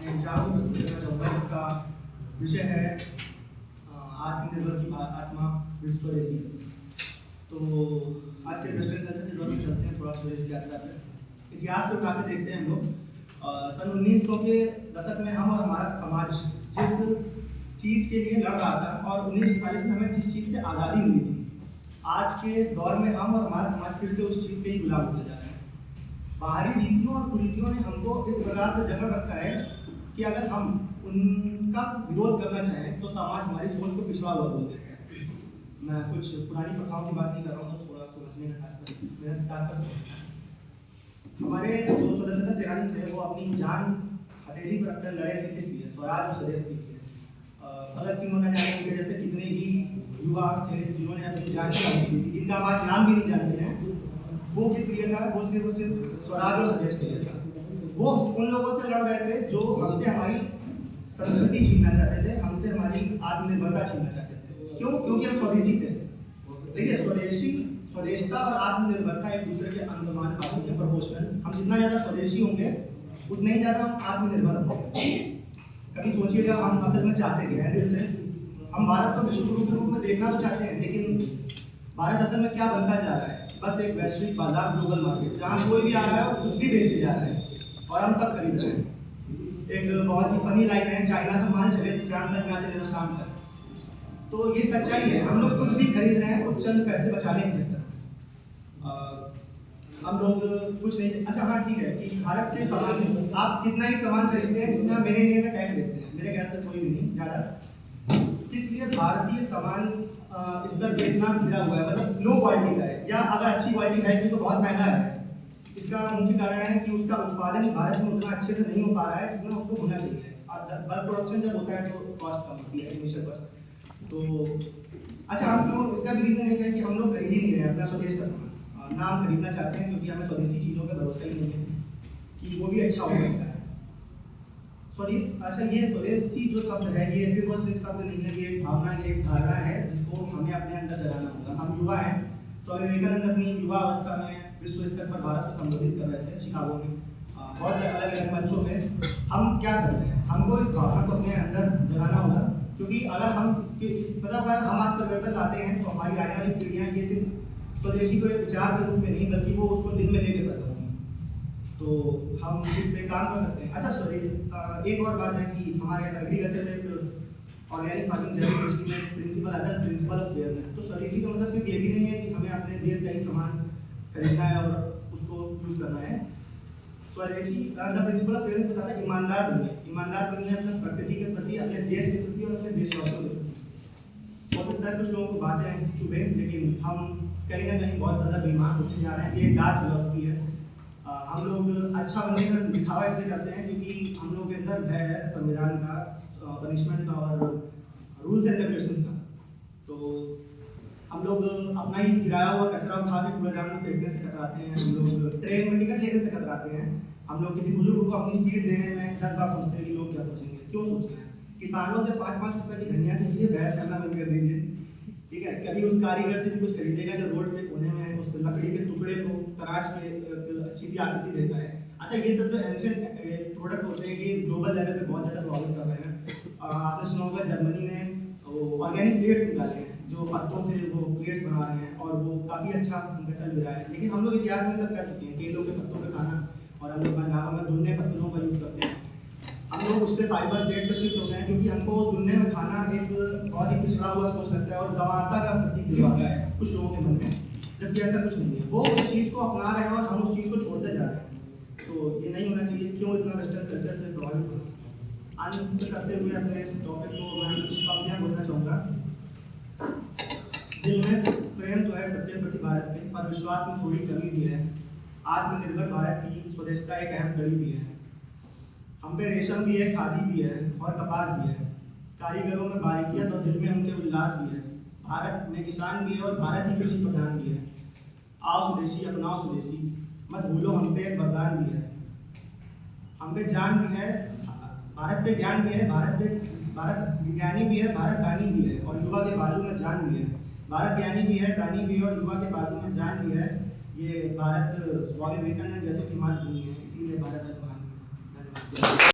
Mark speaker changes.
Speaker 1: अपने विचारों को प्रस्तुत करना चाहूँगा, जिसका विषय है आत्मनिर्भर की आत्मा स्वदेशी। तो आज के वेस्टर्न कल्चर के दौर में चलते हैं थोड़ा स्वदेश की यात्रा पर। इतिहास से उठाकर देखते हैं हम लोग सन 1900 के दशक में हम और हमारा समाज जिस चीज़ के लिए लड़ रहा था और 1940 में हमें जिस चीज़ से आज़ादी मिली थी, आज के दौर में हम और हमारा समाज फिर से उस चीज़ के ही गुलाम होते जा रहे हैं। बाहरी रीतियों और कुरीतियों ने हमको इस प्रकार से जकड़ रखा है कि अगर हम उनका विरोध करना चाहें तो समाज हमारी सोच को पिछड़ा हुआ बोल देते हैं। मैं कुछ पुरानी प्रथाओं की बात नहीं कर रहा हूँ, तो थोड़ा समझने का मेरा स्टार्ट कर सकता हूँ। हमारे जो स्वतंत्रता सेनानी थे वो अपनी जान हथेली पर रखकर लड़े थे किस लिए? स्वराज और स्वदेश के लिए। भगत सिंह होना जाने उनके जैसे कितने ही युवा थे जिन्होंने अपनी जान की थी, जिनका हम आज नाम भी नहीं जानते हैं। वो किस लिए था? वो सिर्फ स्वराज और स्वदेश के लिए था। वो उन लोगों से लड़ रहे थे जो हमसे हमारी संस्कृति छीनना चाहते थे, हमसे हमारी आत्मनिर्भरता छीनना चाहते थे। क्यों? क्योंकि हम स्वदेशी थे। देखिए, स्वदेशता और आत्मनिर्भरता एक दूसरे के अनुपातिक है, प्रोपोर्शनल। हम जितना ज़्यादा स्वदेशी होंगे उतना ही ज़्यादा हम आत्मनिर्भर होंगे। कभी सोचिएगा, हम असल में चाहते क्या है दिल से? हम भारत को विश्व गुरु के रूप में देखना तो चाहते हैं, लेकिन भारत असल में क्या बनता जा रहा है? बस एक वैश्विक बाजार, ग्लोबल मार्केट, जहाँ कोई भी आ रहा है और कुछ भी बेच के जा रहा है और हम सब खरीद रहे हैं। एक बहुत ही फनी लाइन है, चाइना का माल चले तो चांद तक, ना चले तो शाम तक। तो ये सच्चाई है। हम लोग कुछ भी खरीद रहे हैं कुछ चंद पैसे बचाने की चक्कर। हम लोग कुछ नहीं। अच्छा हाँ, ठीक है कि भारत के सामान आप कितना ही सामान खरीदते हैं जितना मेरे इंडिया में टैक्स देते हैं, मेरे ख्याल से कोई भी नहीं ज़्यादा। इसलिए भारतीय सामान स्तर पे इतना गिरा हुआ है, मतलब लो क्वालिटी का है, या अगर अच्छी क्वालिटी है तो बहुत महंगा है। इसका मुख्य कारण है कि उसका उत्पादन भारत में उतना अच्छे से नहीं हो पा रहा है जितना उसको होना चाहिए। बल्क प्रोडक्शन जब होता है तो कॉस्ट कम होती है, इनिशियल कॉस्ट। तो अच्छा, हम क्यों? इसका भी रीज़न है कि हम लोग खरीद ही नहीं रहे अपना स्वदेश का सामान। नाम खरीदना चाहते हैं क्योंकि हमें स्वदेशी चीज़ों पर भरोसा ही नहीं है कि वो भी अच्छा हो सकता है। स्वदेश, अच्छा ये स्वदेशी जो शब्द है ये सिर्फ शब्द नहीं है, ये एक भावना, ये एक धारणा है जिसको हमें अपने अंदर जगाना होगा। हम युवा हैं। स्वामी विवेकानंद अपनी युवा अवस्था में विश्व स्तर पर भारत को संबोधित कर रहे थे शिकागो में, बहुत अलग अलग मंचों में। हम क्या कर रहे हैं? हमको इस भावना को अपने अंदर जगाना होगा, क्योंकि अगर हम इसके मतलब अगर हम आज परिवर्तन लाते हैं तो हमारी आने वाली पीढ़ियाँ ये सिर्फ स्वदेशी को एक विचार के रूप में नहीं बल्कि वो उसको दिल में लेके पैदा होंगी। तो हम इस पे काम कर सकते हैं। अच्छा स्वदेश, एक और बात है कि हमारे एग्रीकल्चर में ऑर्गेनिक फार्मिंग जैसे में प्रिंसिपल आता है, प्रिंसिपल ऑफ फेयरनेस। तो स्वदेशी का मतलब सिर्फ ये भी नहीं है कि हमें अपने देश का ही सामान खरीदना है और उसको यूज़ करना है। स्वदेशी द प्रिंसिपल ऑफ फेयरनेस बताता है ईमानदार बनिए। ईमानदार बनिए अपने प्रकृति के प्रति, अपने देश के प्रति और अपने देशवासियों के प्रति। हो सकता है कुछ लोगों को बातें चुभे, लेकिन हम कहीं ना कहीं बहुत ज़्यादा बीमार होते जा रहे हैं। ये एक डार्क फिलॉसफी है। हम लोग अच्छा बनने का दिखावा इसलिए करते हैं क्योंकि हम लोग के अंदर भय है संविधान का, पनिशमेंट का और रूल्स एंड रेगुलेशंस का। तो हम लोग अपना ही गिराया हुआ कचरा उठा के कूड़ेदान में फेंकने से कतराते हैं। हम लोग ट्रेन में टिकट लेने से कतराते हैं। हम लोग किसी बुजुर्ग को अपनी सीट देने में 10 बार सोचते हैं कि लोग क्या सोचेंगे। क्यों सोचते हैं? किसानों से 5-5 रुपए की धनिया के लिए बहस करना बंद कर दीजिए, ठीक है? कभी उस कारीगर से भी कुछ खरीदेगा जो रोड के कोने में उस लकड़ी के टुकड़े को तराश के अच्छी सी आकृति देता है। अच्छा, ये सब जो एंशिएंट प्रोडक्ट होते हैं ये ग्लोबल लेवल पे बहुत ज़्यादा प्रॉब्लम कर रहे हैं। आपने सुना होगा जर्मनी ने ऑर्गेनिक प्लेट्स निकाले हैं, जो पत्तों से वो प्लेट्स बना रहे हैं और वो काफ़ी अच्छा उनका चल रहा है। लेकिन हम लोग इतिहास में सब कर चुके हैं, केलों के पत्तों का खाना, और हम लोग पंजाबों में दुन्ने पत्तों का यूज़ करते हैं। हम लोग उससे फाइबर प्लेट पर शिफ्ट हो गए हैं क्योंकि हमको उस दुनिया में खाना एक बहुत ही पिछड़ा हुआ सोच लगता है और गंवारता का प्रतीक दिलवाता है कुछ लोगों के मन में, जबकि ऐसा कुछ नहीं है। वो उस चीज़ को अपना रहे हैं और हम उस चीज़ को छोड़ते जा रहे हैं। तो ये नहीं होना चाहिए। क्यों इतना वेस्टर्न कल्चर से प्रभावित होना? अंत करते हुए अपने इस टॉपिक को मैं कुछ पंक्तियाँ बोलना चाहूँगा। दिल में प्रेम तो है सबके प्रति भारत के, पर विश्वास में थोड़ी कमी भी है। आत्मनिर्भर भारत की स्वदेशता एक अहम कड़ी भी है। हम पे रेशम भी है, खादी भी है और कपास भी है। कारीगरों में बारीकियां तो दिल में उनके उल्लास भी है। भारत में किसान भी है और भारत ही कृषि प्रधान भी है। आओ स्वदेशी, अपनाओ स्वदेशी, मत भूलो हम पे एक वरदान भी है। हम पे जान भी है, भारत पे ज्ञान भी है, भारत विज्ञानी भी है, भारत दानी भी है और युवा के बाजू में जान भी है। भारत ज्ञानी भी है, दानी भी है और युवा के बाजू में जान भी है। ये भारत स्वामी विवेकानंद जैसे की मातृभूमि है, इसीलिए भारत है महान। धन्यवाद।